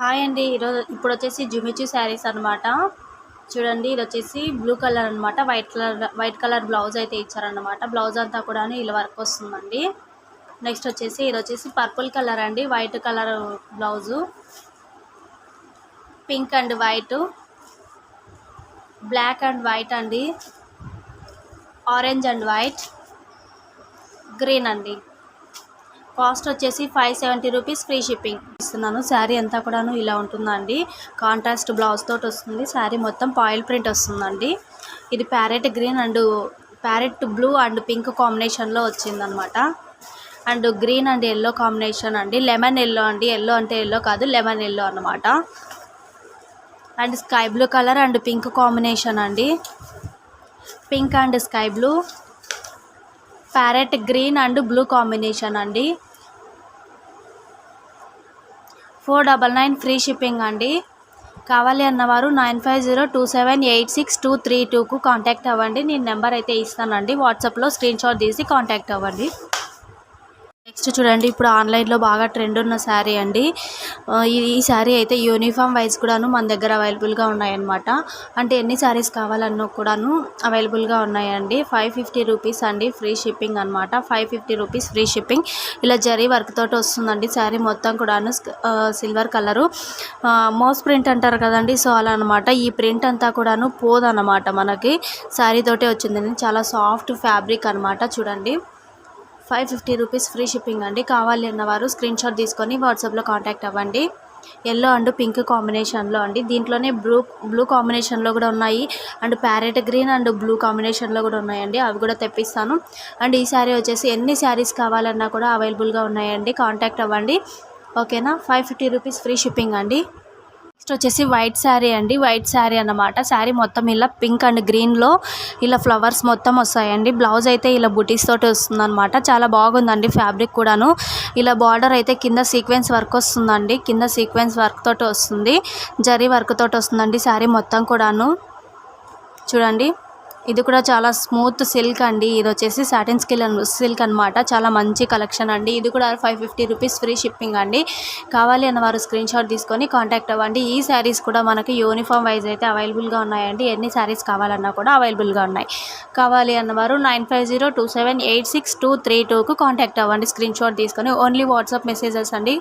Hi అండి. ఇప్పుడు వచ్చేసి జుమిచు శారీస్ అనమాట. చూడండి, ఇది వచ్చేసి బ్లూ కలర్ అనమాట. వైట్ కలర్ బ్లౌజ్ అయితే ఇచ్చారనమాట. బ్లౌజ్ అంతా కూడా ఇలా వర్క్ వస్తుందండి. నెక్స్ట్ వచ్చేసి ఇది వచ్చేసి పర్పుల్ కలర్ అండి. White colour blouse, pink and white, black and white అండి, ఆరెంజ్ అండ్ వైట్, గ్రీన్ అండి. కాస్ట్ వచ్చేసి 570 రూపీస్, ఫ్రీ షిప్పింగ్ ఇస్తున్నాను. శారీ అంతా కూడాను ఇలా ఉంటుందండి. కాంట్రాస్ట్ బ్లౌజ్ తోటి వస్తుంది. శారీ మొత్తం పాయిల్ ప్రింట్ వస్తుందండి. ఇది parrot green and parrot blue and pink కాంబినేషన్లో వచ్చిందనమాట. And green and yellow combination అండి. లెమన్ ఎల్లో అండి. ఎల్లో అంటే ఎల్లో కాదు, లెమన్ ఎల్లో అనమాట. And sky blue colour and pink combination అండి. Pink and sky blue, parrot green and blue combination అండి. 499 free shipping అండి. కావాలి అన్నవారు 9502786232కు కాంటాక్ట్ అవ్వండి. నేను నెంబర్ అయితే ఇస్తానండి. వాట్సాప్లో స్క్రీన్ షాట్ తీసి కాంటాక్ట్ అవ్వండి. నెక్స్ట్ చూడండి, ఇప్పుడు ఆన్లైన్లో బాగా ట్రెండ్ ఉన్న శారీ అండి. ఈ శారీ అయితే యూనిఫామ్ వైజ్ కూడాను మన దగ్గర అవైలబుల్గా ఉన్నాయన్నమాట. అంటే ఎన్ని శారీస్ కావాలన్నా కూడాను అవైలబుల్గా ఉన్నాయండి. 550 రూపీస్ అండి, ఫ్రీ షిప్పింగ్ అనమాట. 550 రూపీస్ ఫ్రీ షిప్పింగ్. ఇలా జరీ వర్క్ తోటి వస్తుందండి. శారీ మొత్తం కూడాను సిల్వర్ కలరు, మోస్ ప్రింట్ అంటారు కదండి, సో అలా అనమాట. ఈ ప్రింట్ అంతా కూడాను పోదన్నమాట, మనకి శారీ తోటే వచ్చిందండి. చాలా సాఫ్ట్ ఫ్యాబ్రిక్ అనమాట. చూడండి, 550 రూపీస్ ఫ్రీ షిప్పింగ్ అండి. కావాలి అన్నవారు స్క్రీన్ షాట్ తీసుకొని వాట్సాప్లో కాంటాక్ట్ అవ్వండి. ఎల్లో అండ్ పింక్ కాంబినేషన్లో అండి. దీంట్లోనే బ్లూ కాంబినేషన్లో కూడా ఉన్నాయి. And parrot green and blue కాంబినేషన్లో కూడా ఉన్నాయండి. అవి కూడా తెప్పిస్తాను. అండ్ ఈ శారీ వచ్చేసి ఎన్ని శారీస్ కావాలన్నా కూడా అవైలబుల్గా ఉన్నాయండి. కాంటాక్ట్ అవ్వండి, ఓకేనా. 550 రూపీస్ ఫ్రీ షిప్పింగ్ అండి. నెక్స్ట్ వచ్చేసి వైట్ శారీ అండి. వైట్ శారీ అన్నమాట. శారీ మొత్తం ఇలా పింక్ అండ్ గ్రీన్లో ఇలా ఫ్లవర్స్ మొత్తం వస్తాయండి. బ్లౌజ్ అయితే ఇలా బుటీస్ తోటి వస్తుంది అనమాట. చాలా బాగుందండి ఫ్యాబ్రిక్ కూడాను. ఇలా బార్డర్ అయితే కింద సీక్వెన్స్ వర్క్ వస్తుందండి. కింద సీక్వెన్స్ వర్క్ తోటి వస్తుంది, జరీ వర్క్ తోటి వస్తుందండి శారీ మొత్తం కూడాను. చూడండి, ఇది కూడా చాలా స్మూత్ సిల్క్ అండి. ఇది వచ్చేసి సాటిన్ సిల్క్ అనమాట. చాలా మంచి కలెక్షన్ అండి. ఇది కూడా 550 రూపీస్ ఫ్రీ షిప్పింగ్ అండి. కావాలి అన్నవారు స్క్రీన్ షాట్ తీసుకొని కాంటాక్ట్ అవ్వండి. ఈ శారీస్ కూడా మనకి యూనిఫామ్ వైజ్ అయితే అవైలబుల్గా ఉన్నాయండి. ఎన్ని శారీస్ కావాలన్నా కూడా అవైలబుల్గా ఉన్నాయి. కావాలి అన్నవారు 9502786232కు కాంటాక్ట్ అవ్వండి. స్క్రీన్ షాట్ తీసుకొని ఓన్లీ వాట్సాప్ మెసేజెస్ అండి,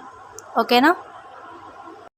ఓకేనా.